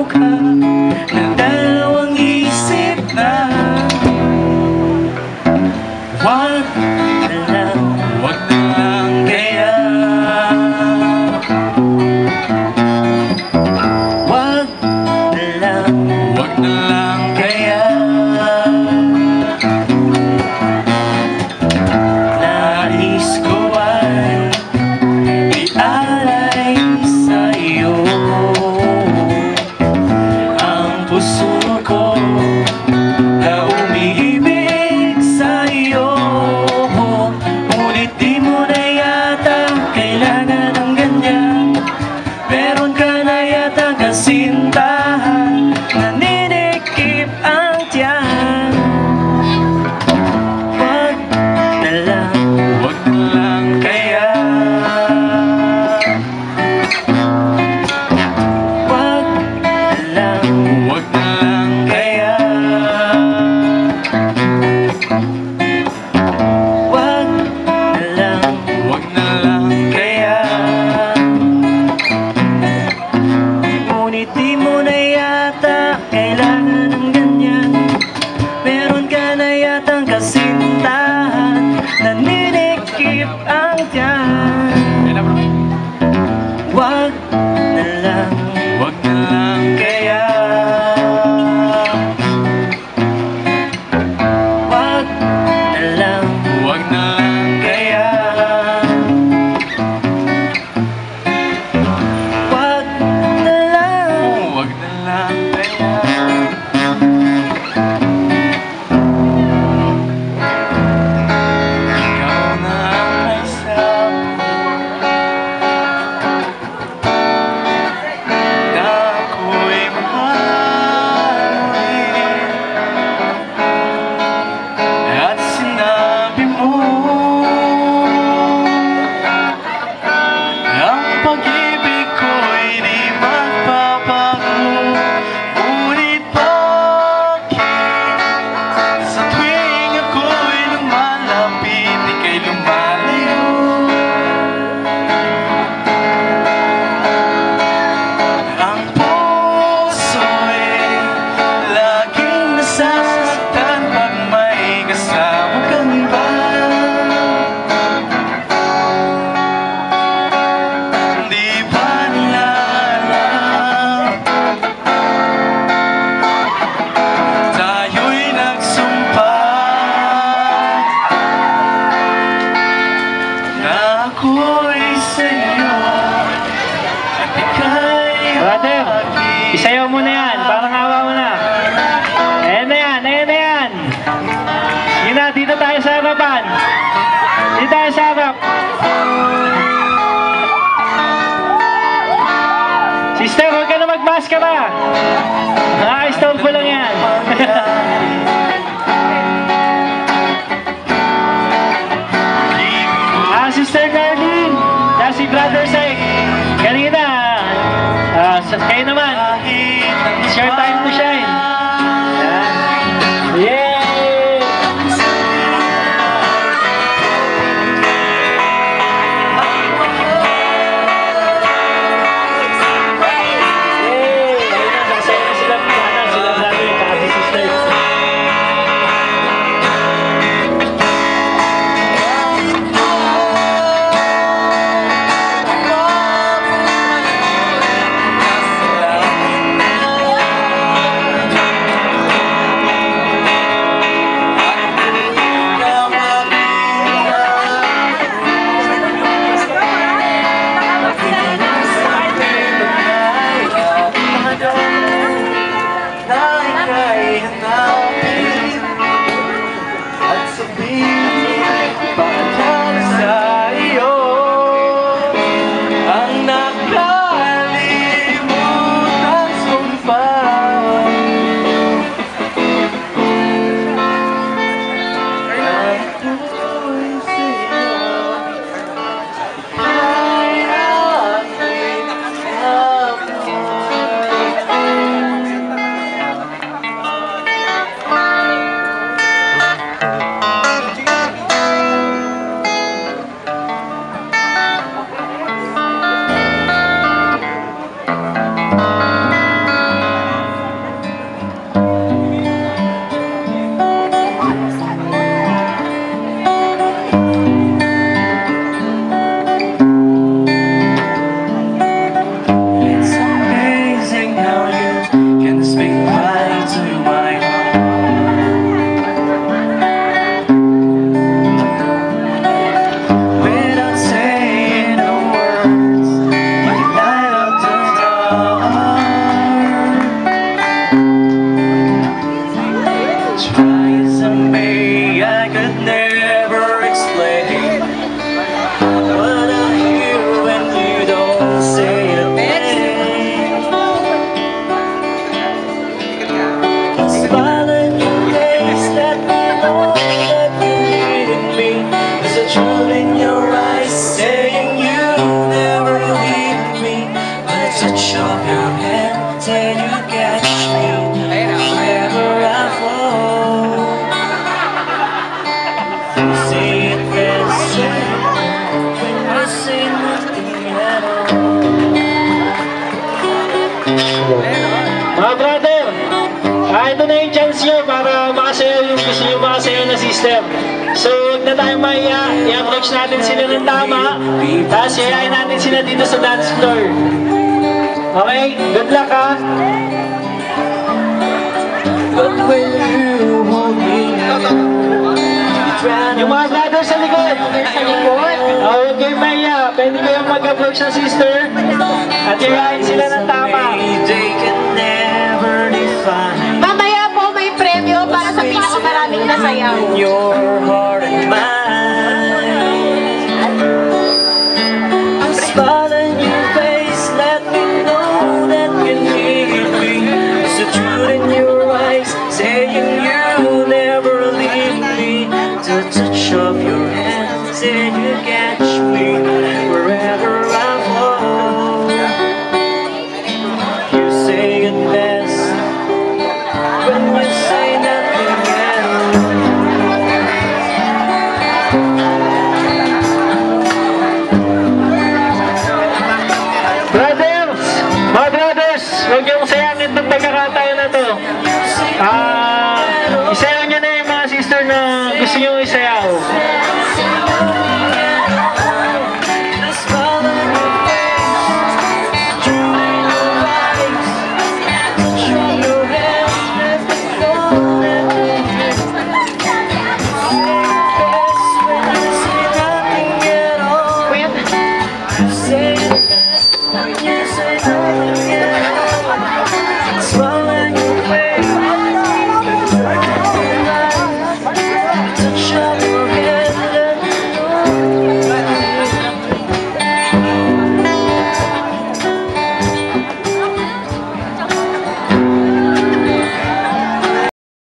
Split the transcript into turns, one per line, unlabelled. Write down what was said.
ka ng dalawang isip na wag na lang kaya. Wag na lang kaya. Nais ko ay ialay sa'yo ang puso ko na umiibig sa'yo. Ngunit di mo na yata kailangan ng ganyan. Meron ka na yata kasintahan, naninikip ang tiyan. Wag na lang kaya. Wag na lang kaya. Wag na lang kaya. Ngunit di mo na yata kailangan ng ganyan. Meron ka na yatang kasintahan, naninikip ang tiyan. Wag na lang kaya. Wag na lang kaya. Wag na lang kaya. Ikaw na ang may sabi na ako'y mahalin. At sinabi mo ang pag-ibig ko'y di magbabago. Ngunit bakit sa tuwing ako'y lumalapit, ika'y lumalayo? Ang puso'y laging nasasaktan pag may kasama kang iba. Di ba nila alam tayo'y nagsumpa na ako'y sa'yo at ika'y
Brother,
akin.
isayaw mo na yan, parang awa mo na. Ayan na yan, ayan na yan. Yun na, dito tayo sa harapan. Dito tayo sa harap. Sister, huwag ka na mag-maskara. Nakaka-istorbo lang yan. Sister Carlene, si Brother Syke. Kanina, kayo naman. It's your time to shine. Yay! Sila brother, kasi sister. ito na yung chance nyo para makasayaw yung gusto nyo makasayaw na sister. So, huwag na tayo maiya. I-approach natin sila ng tama. Tapos, yayain natin sila dito sa dance floor. Okay? Good luck, ha?
But when you hold me,
Yung mga brothers sa likod. Huwag kayo maiya. Pwede kayong mag-approach ng sister. At yayain sila ng tama.
they can never define
Mamaya po may premyo para sa pinakamaraming nasayaw.
your heart and mine. A smile on your face, let me know that you need me. It's the truth in your eyes, saying you'll never leave me. The touch of your hand, say you catch me wherever I fall. You say it best when you say nothing else.
Brothers! Mga brothers! Huwag niyong sayangin itong pagkakataon na to. Isayaw niyo na yung mga sister na gusto niyong isayaw.
The smile on your face, truth in your eyes, touch of your hands, let me know that you care. Best when you say nothing at all. You say it best when you say nothing at all.